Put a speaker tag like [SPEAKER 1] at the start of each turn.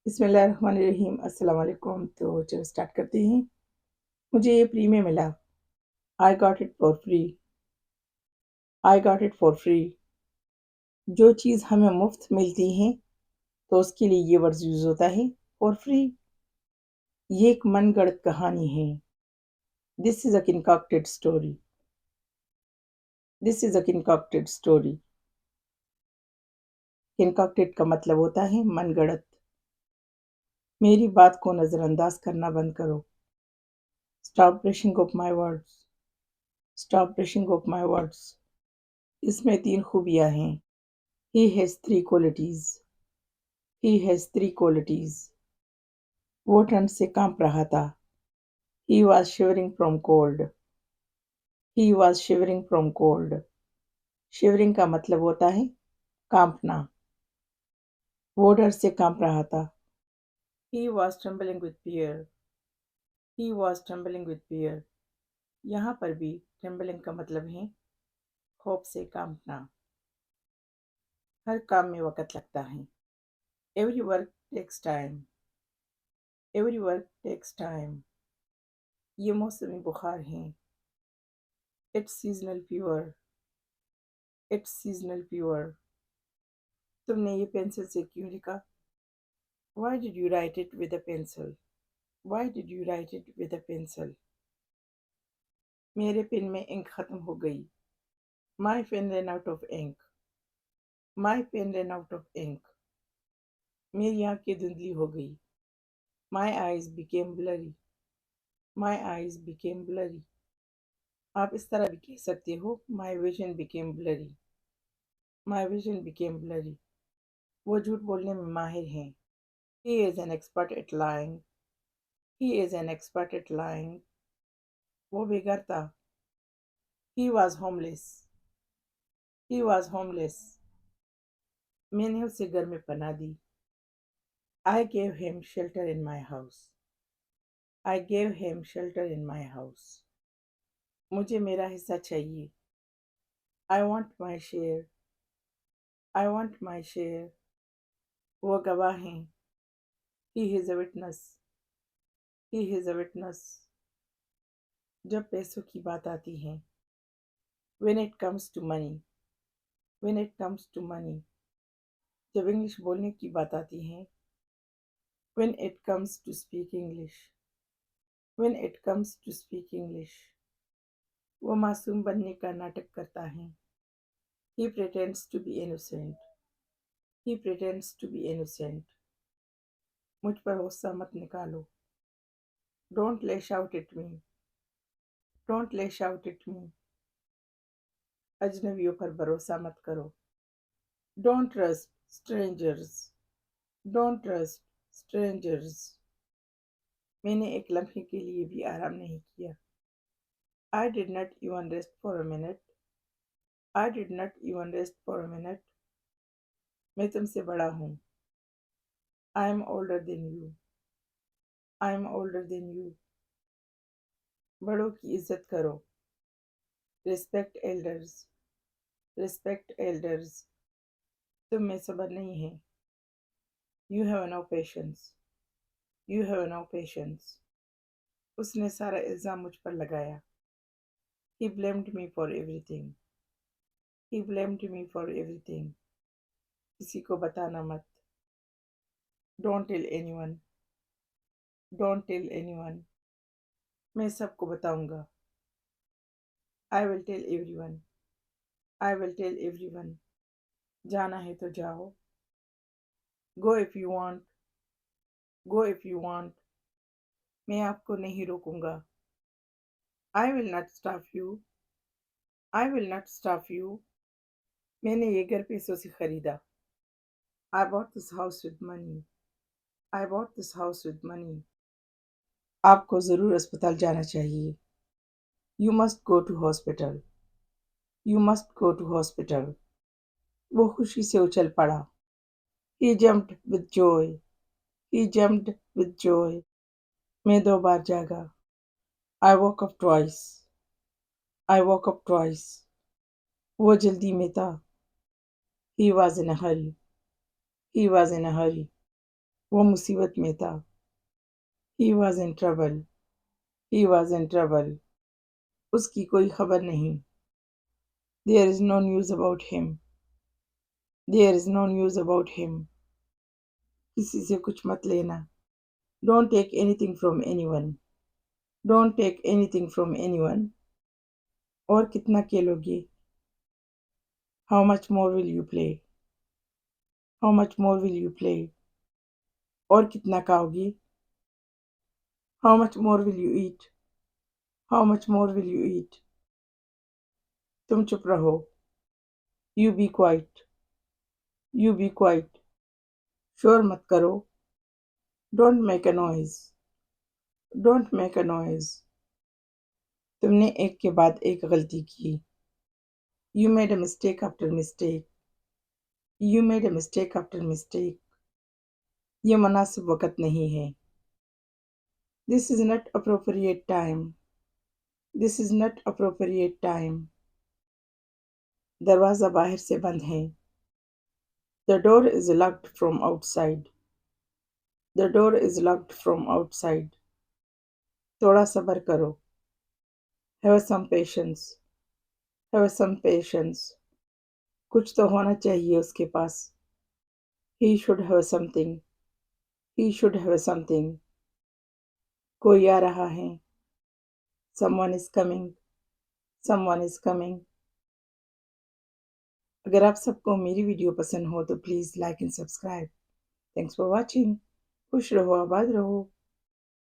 [SPEAKER 1] बिस्मिल्लाहिर्रहमानिर्रहीम। अस्सलाम वालेकुम। तो चलो स्टार्ट करते हैं। मुझे ये फ्री में मिला। I got it for free. I got it for free. जो चीज़ हमें मुफ्त मिलती है तो उसके लिए ये वर्ड यूज़ होता है, फॉर फ्री। ये एक मनगढ़ंत कहानी है। This is a concocted story. This is a concocted story. Concocted का मतलब होता है मनगढ़ंत। मेरी बात को नज़रअंदाज करना बंद करो। Stop brushing of my words. Stop brushing of my words. इसमें 3 खूबियाँ हैं। He has 3 qualities. He has 3 qualities. वो ठंड से कांप रहा था। He was shivering from cold. He was shivering from cold. Shivering का मतलब होता है कांपना। वो डर से कांप रहा था। He was trembling with fear. He was trembling with fear. यहाँ पर भी trembling का मतलब है खौफ से कांपना। हर काम में वक़्त लगता है। Every work takes time. Every work takes time. ये मौसमी बुखार है। It's seasonal fever. It's seasonal fever. तुमने ये पेंसिल से क्यों लिखा? Why did you write it with a pencil? Why did you write it with a pencil? मेरे पेन में इंक खत्म हो गई। My pen ran out of ink. My pen ran out of ink. मेरी आंखें धुंधली हो गई। My eyes became blurry. My eyes became blurry. आप इस तरह भी कह सकते हो My vision became blurry. My vision became blurry. वो झूठ बोलने में माहिर हैं। He is an expert at lying. He is an expert at lying. वो बेघर था। He was homeless. He was homeless. मैंने उसे घर में पनाह दी। I gave him shelter in my house. I gave him shelter in my house. मुझे मेरा हिस्सा चाहिए। I want my share. I want my share. वो गवाह हैं। He is a witness. He is a witness. जब पैसों की बात आती है। When it comes to money. When it comes to money. जब इंग्लिश बोलने की बात आती है। When it comes to speak English. When it comes to speak English. वो मासूम बनने का नाटक करता है। He pretends to be innocent. He pretends to be innocent. मुझ पर गुस्सा मत निकालो। Don't lash out at me. Don't lash out at me. अजनबियों पर भरोसा मत करो। Don't trust strangers. Don't trust strangers. मैंने एक लम्हे के लिए भी आराम नहीं किया। I did not even rest for a minute. I did not even rest for a minute. मैं तुमसे बड़ा हूँ। I am older than you. I am older than you. बड़ों की इज्जत करो। Respect elders. Respect elders. तुम में सब्र नहीं है। You have no patience. You have no patience. उसने सारा इल्ज़ाम मुझ पर लगाया। He blamed me for everything. He blamed me for everything. किसी को बताना मत। Don't tell anyone. Don't tell anyone. मैं सबको बताऊंगा। I will tell everyone. I will tell everyone. जाना है तो जाओ। Go if you want. Go if you want. मैं आपको नहीं रोकूंगा। I will not stop you. I will not stop you. मैंने ये घर पैसों से खरीदा। I bought this house with money. I bought this house with money. आपको ज़रूर अस्पताल जाना चाहिए। You must go to hospital. You must go to hospital. वो खुशी से उछल पड़ा। He jumped with joy. He jumped with joy. मैं 2 बार जागा। I woke up twice. I woke up twice. वो जल्दी में था। He was in a hurry. He was in a hurry. वो मुसीबत में था। He was in trouble. He was in trouble. उसकी कोई खबर नहीं। There is no news about him. There is no news about him. किसी से कुछ मत लेना। Don't take anything from anyone. Don't take anything from anyone. और कितना खेलोगे? How much more will you play? How much more will you play? और कितना खाओगी? How much more will you eat? How much more will you eat? तुम चुप रहो। You be quiet. You be quiet. शोर मत करो। Don't make a noise. Don't make a noise. तुमने एक के बाद एक गलती की। You made a mistake after mistake. You made a mistake after mistake. ये मुनासिब वक़्त नहीं है। This is not appropriate time. This is not appropriate time. दरवाज़ा बाहर से बंद है। The door is locked from outside. The door is locked from outside. थोड़ा सब्र करो। Have some patience. Have some patience. कुछ तो होना चाहिए उसके पास। He should have something. He should have something. कोई आ रहा है। Someone is coming. Someone is coming. अगर आप सबको मेरी वीडियो पसंद हो तो please like and subscribe. Thanks for watching. खुश रहो, आबाद रहो।